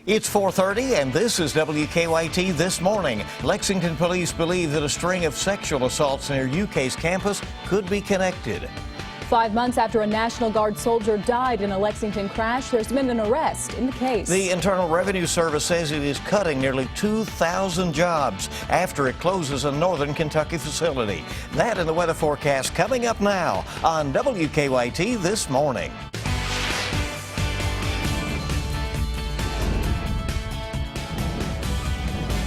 It's 4:30 and this is WKYT This Morning. Lexington police believe that a string of sexual assaults near UK's campus could be connected. 5 months after a National Guard soldier died in a Lexington crash, there's been an arrest in the case. The Internal Revenue Service says it is cutting nearly 2,000 jobs after it closes a northern Kentucky facility. That and the weather forecast coming up now on WKYT This Morning.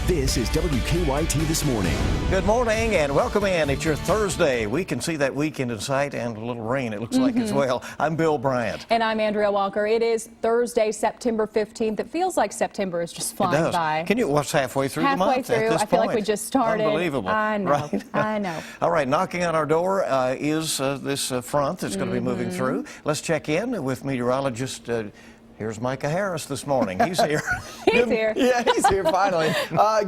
This is WKYT This Morning. Good morning and welcome in. It's your Thursday. We can see that weekend in sight and a little rain, it looks like as well. I'm Bill Bryant. And I'm Andrea Walker. It is Thursday, September 15th. It feels like September is just flying by. Can you, what's halfway through the month? Halfway through. I feel like we just started. Unbelievable. I know. Right? I know. All right, knocking on our door is this front that's going to be moving through. Let's check in with meteorologist. Here's Micah Harris this morning. He's here. He's here. Yeah, he's here finally.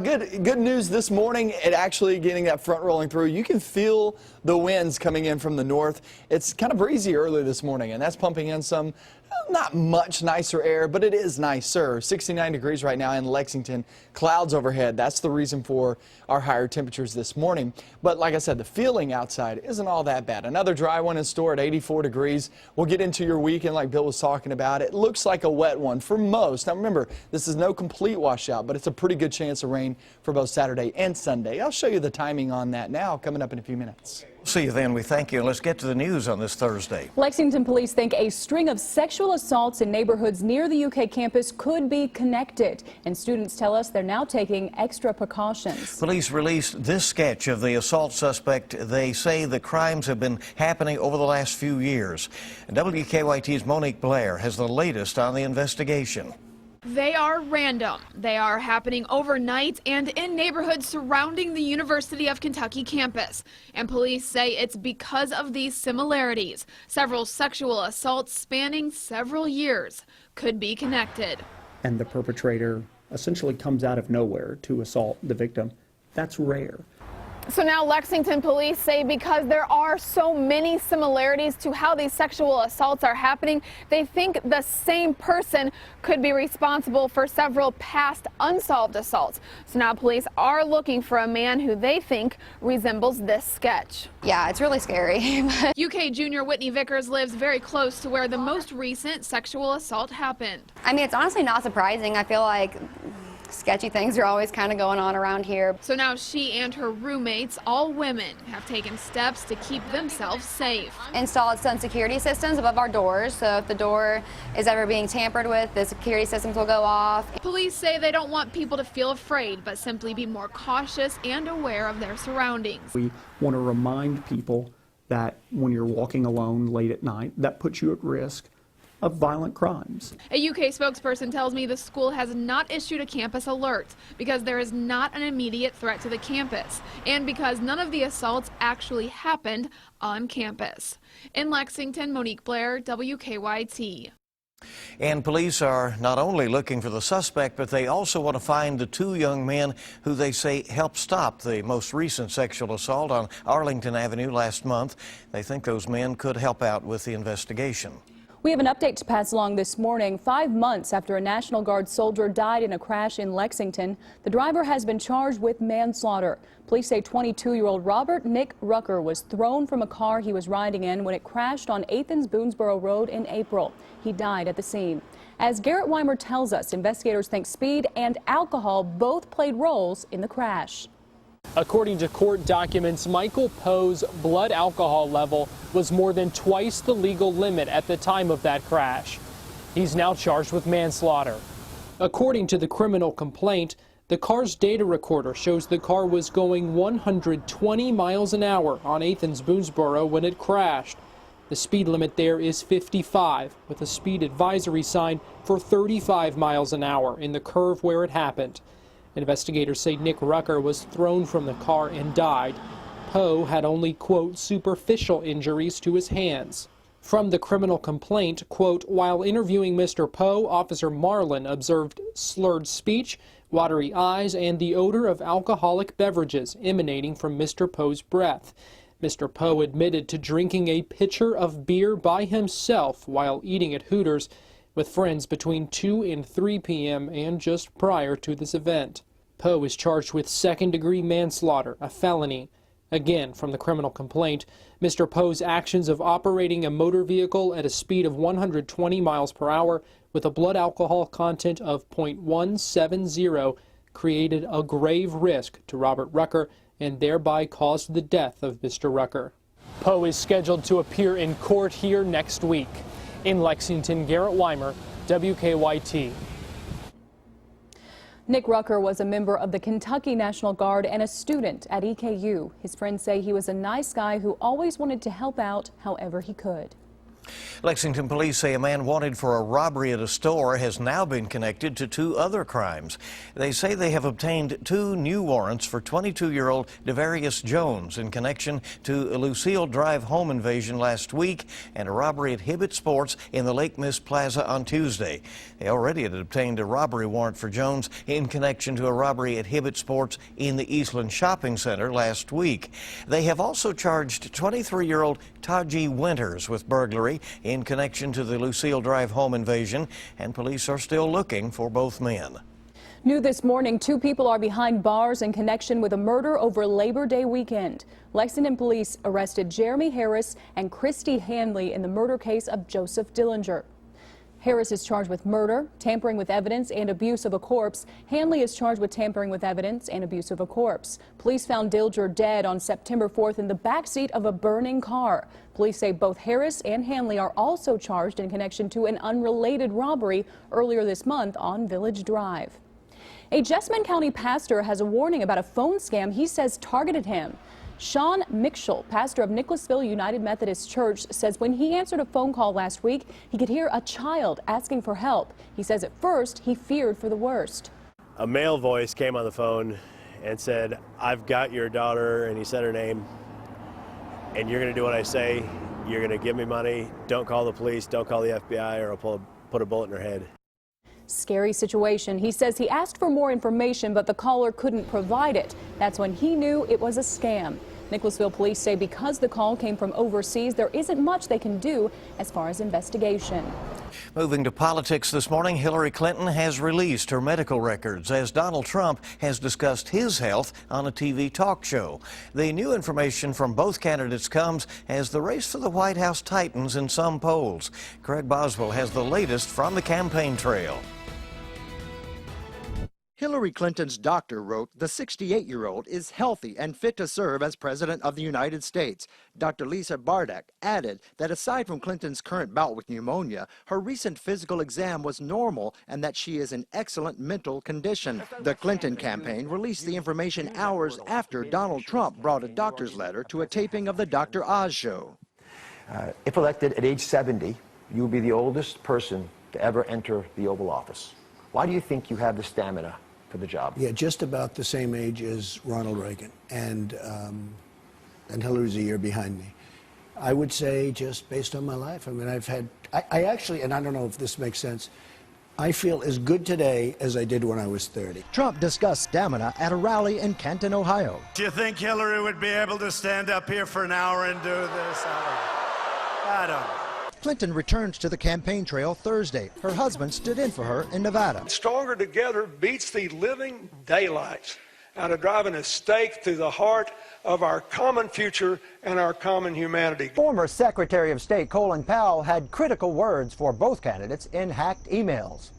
Good news this morning. It actually getting that front rolling through. You can feel the winds coming in from the north. It's kind of breezy early this morning, and that's pumping in some not much nicer air, but it is nicer. 69 degrees right now in Lexington. Clouds overhead. That's the reason for our higher temperatures this morning. But like I said, the feeling outside isn't all that bad. Another dry one in store at 84 degrees. We'll get into your weekend like Bill was talking about. It looks like a wet one for most. Now remember, this is no complete washout, but it's a pretty good chance of rain for both Saturday and Sunday. I'll show you the timing on that now, coming up in a few minutes. See you then. We thank you. Let's get to the news on this Thursday. Lexington police think a string of sexual assaults in neighborhoods near the UK campus could be connected. And students tell us they're now taking extra precautions. Police released this sketch of the assault suspect. They say the crimes have been happening over the last few years. And WKYT's Monique Blair has the latest on the investigation. They are random. They are happening overnight and in neighborhoods surrounding the University of Kentucky campus. And police say it's because of these similarities. Several sexual assaults spanning several years could be connected. And the perpetrator essentially comes out of nowhere to assault the victim. That's rare. So now Lexington police say because there are so many similarities to how these sexual assaults are happening, they think the same person could be responsible for several past unsolved assaults. So now police are looking for a man who they think resembles this sketch. Yeah, it's really scary. UK junior Whitney Vickers lives very close to where the most recent sexual assault happened. I mean, it's honestly not surprising. I feel like sketchy things are always kind of going on around here. So now she and her roommates, all women, have taken steps to keep themselves safe. Installed some security systems above our doors, so if the door is ever being tampered with, the security systems will go off. Police say they don't want people to feel afraid, but simply be more cautious and aware of their surroundings. We want to remind people that when you're walking alone late at night, that puts you at risk of violent crimes. A UK spokesperson tells me the school has not issued a campus alert because there is not an immediate threat to the campus and because none of the assaults actually happened on campus. In Lexington, Monique Blair, WKYT. And police are not only looking for the suspect, but they also want to find the two young men who they say helped stop the most recent sexual assault on Arlington Avenue last month. They think those men could help out with the investigation. We have an update to pass along this morning. 5 months after a National Guard soldier died in a crash in Lexington, the driver has been charged with manslaughter. Police say 22-year-old Robert Nick Rucker was thrown from a car he was riding in when it crashed on 8th and Boonesboro Road in April. He died at the scene. As Garrett Weimer tells us, investigators think speed and alcohol both played roles in the crash. According to court documents, Michael Poe's blood alcohol level was more than twice the legal limit at the time of that crash. He's now charged with manslaughter. According to the criminal complaint, the car's data recorder shows the car was going 120 miles an hour on 8th and Boonesboro when it crashed. The speed limit there is 55, with a speed advisory sign for 35 miles an hour in the curve where it happened. Investigators say Nick Rucker was thrown from the car and died. Poe had only, quote, superficial injuries to his hands. From the criminal complaint, quote, while interviewing Mr. Poe, Officer Marlin observed slurred speech, watery eyes, and the odor of alcoholic beverages emanating from Mr. Poe's breath. Mr. Poe admitted to drinking a pitcher of beer by himself while eating at Hooters. with friends between 2 and 3 p.m. and just prior to this event. Poe is charged with second-degree manslaughter, a felony. Again, from the criminal complaint, Mr. Poe's actions of operating a motor vehicle at a speed of 120 miles per hour with a blood alcohol content of 0.170 created a grave risk to Robert Rucker and thereby caused the death of Mr. Rucker. Poe is scheduled to appear in court here next week. In Lexington, Garrett Weimer, WKYT. Nick Rucker was a member of the Kentucky National Guard and a student at EKU. His friends say he was a nice guy who always wanted to help out however he could. Lexington police say a man wanted for a robbery at a store has now been connected to 2 other crimes. They say they have obtained 2 new warrants for 22-year-old Devarius Jones in connection to a Lucille Drive home invasion last week and a robbery at Hibbett Sports in the Lake Miss Plaza on Tuesday. They already had obtained a robbery warrant for Jones in connection to a robbery at Hibbett Sports in the Eastland Shopping Center last week. They have also charged 23-year-old Taji Winters with burglary in connection to the Lucille Drive home invasion, and police are still looking for both men. New this morning, 2 people are behind bars in connection with a murder over Labor Day weekend. Lexington police arrested Jeremy Harris and Christy Hanley in the murder case of Joseph Dillinger. Harris is charged with murder, tampering with evidence, and abuse of a corpse. Hanley is charged with tampering with evidence and abuse of a corpse. Police found Dillinger dead on September 4th in the backseat of a burning car. Police say both Harris and Hanley are also charged in connection to an unrelated robbery earlier this month on Village Drive. A Jessamine County pastor has a warning about a phone scam he says targeted him. Sean Mitchell, pastor of Nicholasville United Methodist Church, says when he answered a phone call last week, he could hear a child asking for help. He says at first he feared for the worst. A male voice came on the phone and said, "I've got your daughter," and he said her name, "and you're going to do what I say. You're going to give me money. Don't call the police. Don't call the FBI, or I'll put a bullet in her head." Scary situation. He says he asked for more information, but the caller couldn't provide it. That's when he knew it was a scam. Nicholasville police say because the call came from overseas, there isn't much they can do as far as investigation. Moving to politics this morning, Hillary Clinton has released her medical records as Donald Trump has discussed his health on a TV talk show. The new information from both candidates comes as the race for the White House tightens in some polls. Craig Boswell has the latest from the campaign trail. Hillary Clinton's doctor wrote the 68-year-old is healthy and fit to serve as President of the United States. Dr. Lisa Bardak added that aside from Clinton's current bout with pneumonia, her recent physical exam was normal and that she is in excellent mental condition. The Clinton campaign released the information hours after Donald Trump brought a doctor's letter to a taping of the Dr. Oz show. If elected at age 70, you will be the oldest person to ever enter the Oval Office. Why do you think you have the stamina for the job? Yeah, just about the same age as Ronald Reagan, and Hillary's a year behind me. I would say just based on my life. I mean, I actually, and I don't know if this makes sense, I feel as good today as I did when I was 30. Trump discussed stamina at a rally in Canton, Ohio. Do you think Hillary would be able to stand up here for an hour and do this? I don't know. Clinton returned to the campaign trail Thursday. Her husband stood in for her in Nevada. Stronger together beats the living daylights out of driving a stake through the heart of our common future and our common humanity. Former Secretary of State Colin Powell had critical words for both candidates in hacked emails.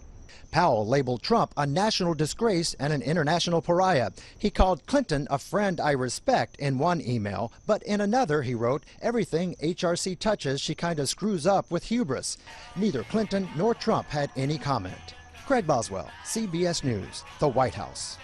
Powell labeled Trump a national disgrace and an international pariah. He called Clinton a friend I respect in one email, but in another he wrote, everything HRC touches she kind of screws up with hubris. Neither Clinton nor Trump had any comment. Craig Boswell, CBS News, the White House.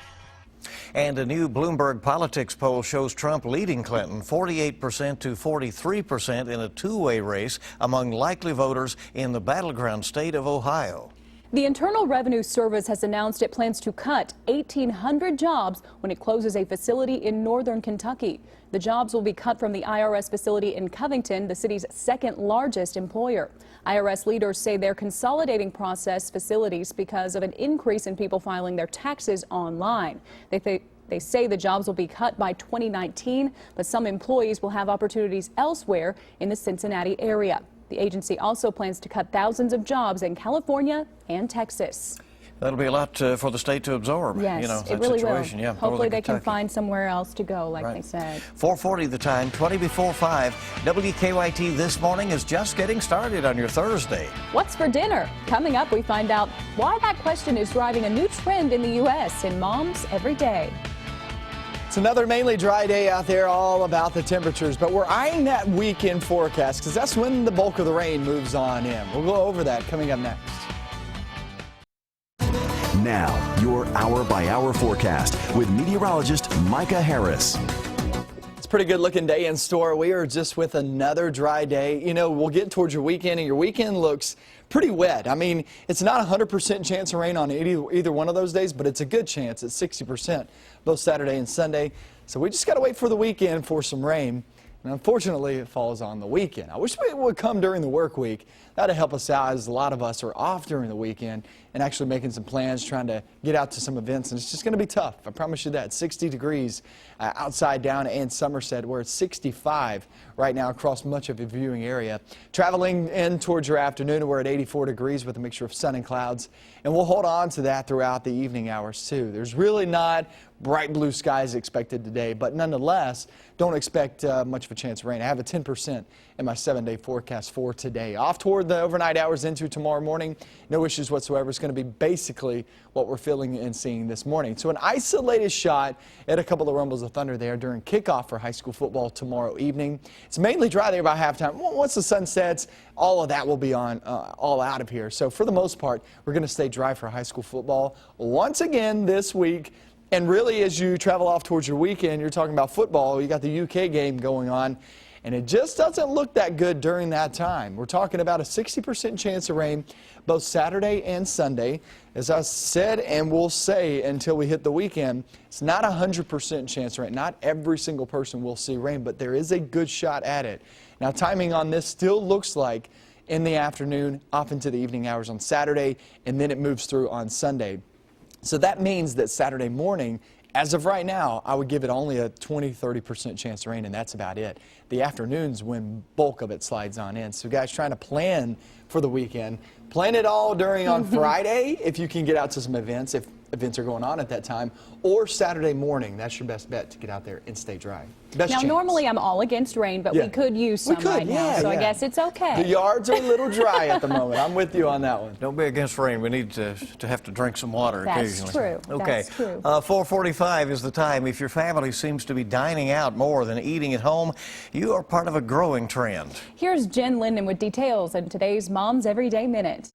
And a new Bloomberg Politics poll shows Trump leading Clinton 48% to 43% in a two-way race among likely voters in the battleground state of Ohio. The Internal Revenue Service has announced it plans to cut 1,800 jobs when it closes a facility in northern Kentucky. The jobs will be cut from the IRS facility in Covington, the city's second largest employer. IRS leaders say they're consolidating process facilities because of an increase in people filing their taxes online. They say the jobs will be cut by 2019, but some employees will have opportunities elsewhere in the Cincinnati area. The agency also plans to cut thousands of jobs in California and Texas. That'll be a lot for the state to absorb. Yes, you know, it that really situation. will. Yeah, Hopefully they can Kentucky. find somewhere else to go, like Right. they said. 4:40 the time, 20 before 5. WKYT This Morning is just getting started on your Thursday. What's for dinner? Coming up, we find out why that question is driving a new trend in the U.S. in Moms Every Day. It's another mainly dry day out there, all about the temperatures, but we're eyeing that weekend forecast because that's when the bulk of the rain moves on in. We'll go over that coming up next. Now, your hour-by-hour forecast with meteorologist Micah Harris. It's a pretty good looking day in store. We are just with another dry day. You know, we'll get towards your weekend, and your weekend looks pretty wet. I mean, it's not 100% chance of rain on either one of those days, but it's a good chance. It's 60% both Saturday and Sunday. So we just got to wait for the weekend for some rain. And unfortunately, it falls on the weekend. I wish it would come during the work week. That'd help us out, as a lot of us are off during the weekend and actually making some plans, trying to get out to some events. And it's just going to be tough. I promise you that. 60 degrees outside down in Somerset. We're at 65 right now across much of the viewing area. Traveling in towards your afternoon, we're at 84 degrees with a mixture of sun and clouds. And we'll hold on to that throughout the evening hours, too. There's really not bright blue skies expected today, but nonetheless, don't expect much of a chance of rain. I have a 10% in my 7-day forecast for today. Off toward the overnight hours into tomorrow morning, no issues whatsoever. It's going to be basically what we're feeling and seeing this morning. So an isolated shot at a couple of rumbles of thunder there during kickoff for high school football tomorrow evening. It's mainly dry there by halftime. Once the sun sets, all of that will be on all out of here. So for the most part, we're going to stay dry for high school football once again this week. And really, as you travel off towards your weekend, you're talking about football. You got the UK game going on, and it just doesn't look that good during that time. We're talking about a 60% chance of rain both Saturday and Sunday. As I said and will say until we hit the weekend, it's not a 100% chance of rain. Not every single person will see rain, but there is a good shot at it. Now, timing on this still looks like in the afternoon, off into the evening hours on Saturday, and then it moves through on Sunday. So that means that Saturday morning, as of right now, I would give it only a 20-30% chance of rain, and that's about it. The afternoon's when bulk of it slides on in. So guys, trying to plan for the weekend, plan it all during on Friday if you can get out to some events, if events are going on at that time, or Saturday morning. That's your best bet to get out there and stay dry. Best Now, chance. normally I'm all against rain, but we could use some right now, so I guess it's okay. The yards are a little dry at the moment. I'm with you on that one. Don't be against rain. We need to have to drink some water occasionally. That's true. Okay. That's true. 4:45 is the time. If your family seems to be dining out more than eating at home, you are part of a growing trend. Here's Jen Linden with details in today's Mom's Everyday Minute.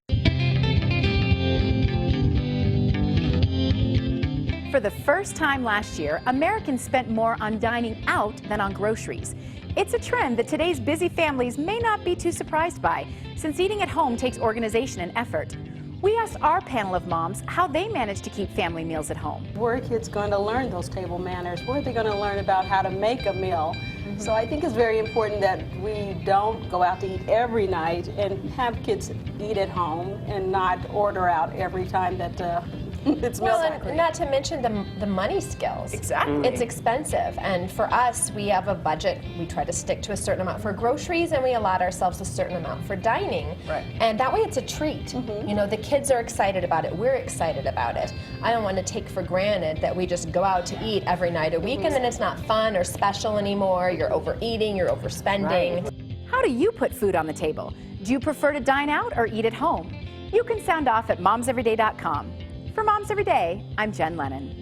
For the first time last year, Americans spent more on dining out than on groceries. It's a trend that today's busy families may not be too surprised by, since eating at home takes organization and effort. We asked our panel of moms how they manage to keep family meals at home. Where are kids going to learn those table manners? Where are they going to learn about how to make a meal? So I think it's very important that we don't go out to eat every night and have kids eat at home and not order out every time that it's meal time. And not to mention the money skills. Exactly. It's expensive, and for us, we have a budget. We try to stick to a certain amount for groceries, and we allot ourselves a certain amount for dining. Right. And that way it's a treat. You know, the kids are excited about it. We're excited about it. I don't want to take for granted that we just go out to eat every night a week, and then it's not fun or special anymore. You're overeating, you're overspending. Right. How do you put food on the table? Do you prefer to dine out or eat at home? You can sound off at momseveryday.com. For Moms Every Day, I'm Jen Lennon.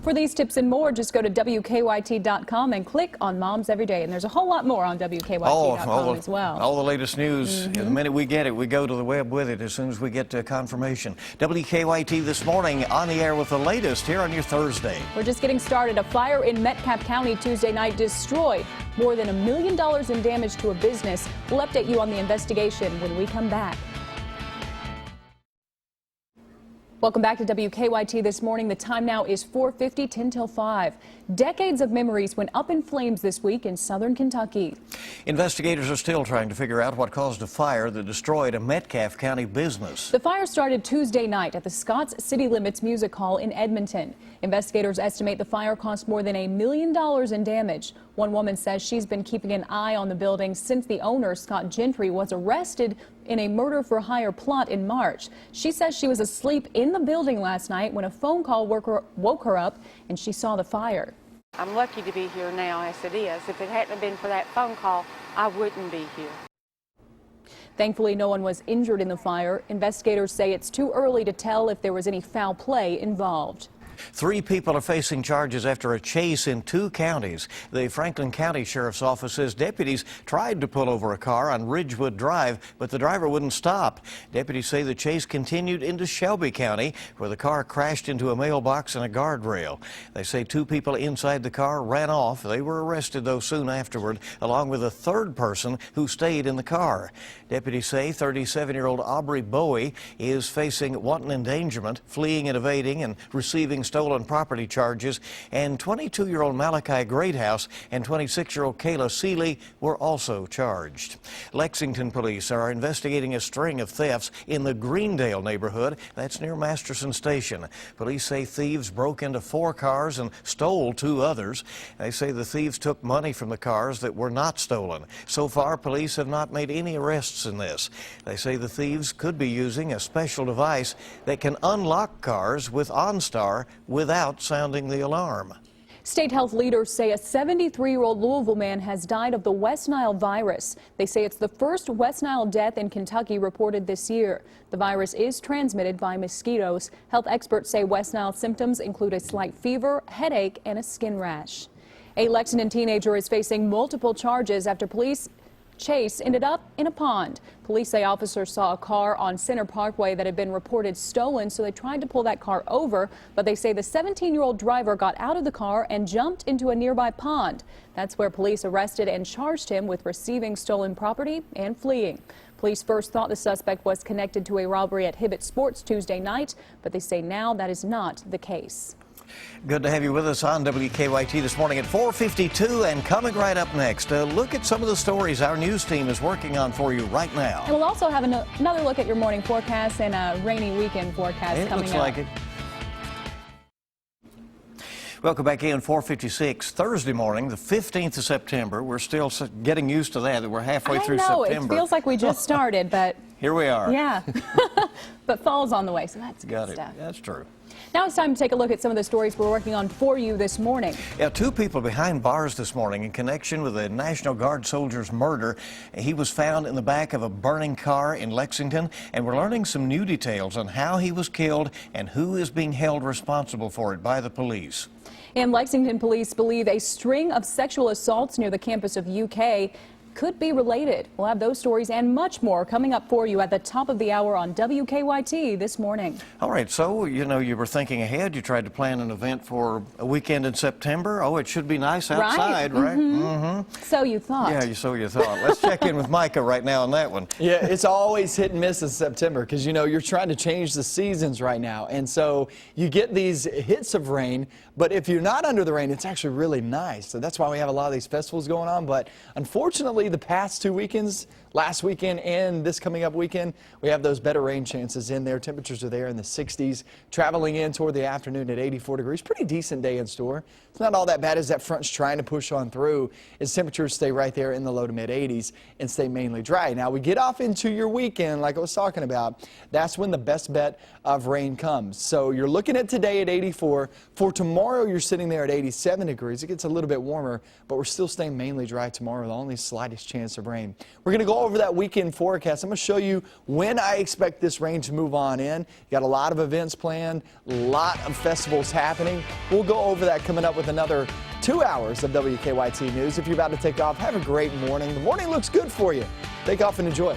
For these tips and more, just go to WKYT.com and click on Moms Every Day. And there's a whole lot more on WKYT.com as well. All the latest news. The minute we get it, we go to the web with it as soon as we get confirmation. WKYT This Morning on the air with the latest here on your Thursday. We're just getting started. A fire in Metcalfe County Tuesday night destroyed more than $1 million in damage to a business. We'll update you on the investigation when we come back. Welcome back to WKYT This Morning. The time now is 4:50, 10 till 5. Decades of memories went up in flames this week in southern Kentucky. Investigators are still trying to figure out what caused a fire that destroyed a Metcalfe County business. The fire started Tuesday night at the Scott's City Limits Music Hall in Edmonton. Investigators estimate the fire cost more than $1 million in damage. One woman says she's been keeping an eye on the building since the owner, Scott Gentry, was arrested in a murder-for-hire plot in March. She says she was asleep in the building last night when a phone call woke her up and she saw the fire. I'm lucky to be here now as it is. If it hadn't been for that phone call, I wouldn't be here. Thankfully, no one was injured in the fire. Investigators say it's too early to tell if there was any foul play involved. 3 people are facing charges after a chase in 2 counties. The Franklin County Sheriff's Office says deputies tried to pull over a car on Ridgewood Drive, but the driver wouldn't stop. Deputies say the chase continued into Shelby County, where the car crashed into a mailbox and a guardrail. They say 2 people inside the car ran off. They were arrested, though, soon afterward, along with a 3rd person who stayed in the car. Deputies say 37-year-old Aubrey Bowie is facing wanton endangerment, fleeing and evading, and receiving stolen property charges, and 22-year-old Malachi Greathouse and 26-year-old Kayla Seeley were also charged. Lexington police are investigating a string of thefts in the Greendale neighborhood. That's near Masterson Station. Police say thieves broke into 4 cars and stole 2 others. They say the thieves took money from the cars that were not stolen. So far, police have not made any arrests in this. They say the thieves could be using a special device that can unlock cars with OnStar without sounding the alarm. State health leaders say a 73-year-old Louisville man has died of the West Nile virus. They say it's the first West Nile death in Kentucky reported this year. The virus is transmitted by mosquitoes. Health experts say West Nile symptoms include a slight fever, headache, and a skin rash. A Lexington teenager is facing multiple charges after police chase ended up in a pond. Police say officers saw a car on Center Parkway that had been reported stolen, so they tried to pull that car over, but they say the 17-year-old driver got out of the car and jumped into a nearby pond. That's where police arrested and charged him with receiving stolen property and fleeing. Police first thought the suspect was connected to a robbery at Hibbett Sports Tuesday night, but they say now that is not the case. Good to have you with us on WKYT this morning at 4:52, and coming right up next, a look at some of the stories our news team is working on for you right now. And we'll also have another look at your morning forecast and a rainy weekend forecast coming up. It looks like it. Welcome back in 4:56 Thursday morning, the 15th of September. We're still getting used to that we're halfway through September. I know, it feels like we just started, but here we are. Yeah, but fall's on the way, so that's good stuff. That's true. Now it's time to take a look at some of the stories we're working on for you this morning. Yeah, 2 people behind bars this morning in connection with a National Guard soldier's murder. He was found in the back of a burning car in Lexington, and we're learning some new details on how he was killed and who is being held responsible for it by the police. And Lexington police believe a string of sexual assaults near the campus of UK could be related. We'll have those stories and much more coming up for you at the top of the hour on WKYT this morning. All right, so, you know, you were thinking ahead. You tried to plan an event for a weekend in September. Oh, it should be nice outside, right? Mm-hmm. So you thought. Yeah, so you thought. Let's check in with Micah right now on that one. Yeah, it's always hit and miss in September because, you know, you're trying to change the seasons right now. And so you get these hits of rain, but if you're not under the rain, it's actually really nice. So that's why we have a lot of these festivals going on. But unfortunately, the past 2 weekends, last weekend and this coming up weekend, we have those better rain chances in there. Temperatures are there in the 60s, traveling in toward the afternoon at 84 degrees. Pretty decent day in store. It's not all that bad as that front's trying to push on through, as temperatures stay right there in the low to mid 80s and stay mainly dry. Now we get off into your weekend like I was talking about. That's when the best bet of rain comes. So you're looking at today at 84. For tomorrow, you're sitting there at 87 degrees. It gets a little bit warmer, but we're still staying mainly dry tomorrow. The only slightest chance of rain. We're going to go over that weekend forecast. I'm going to show you when I expect this rain to move on in. You got a lot of events planned, a lot of festivals happening. We'll go over that coming up with another 2 hours of WKYT News. If you're about to take off, have a great morning. The morning looks good for you. Take off and enjoy.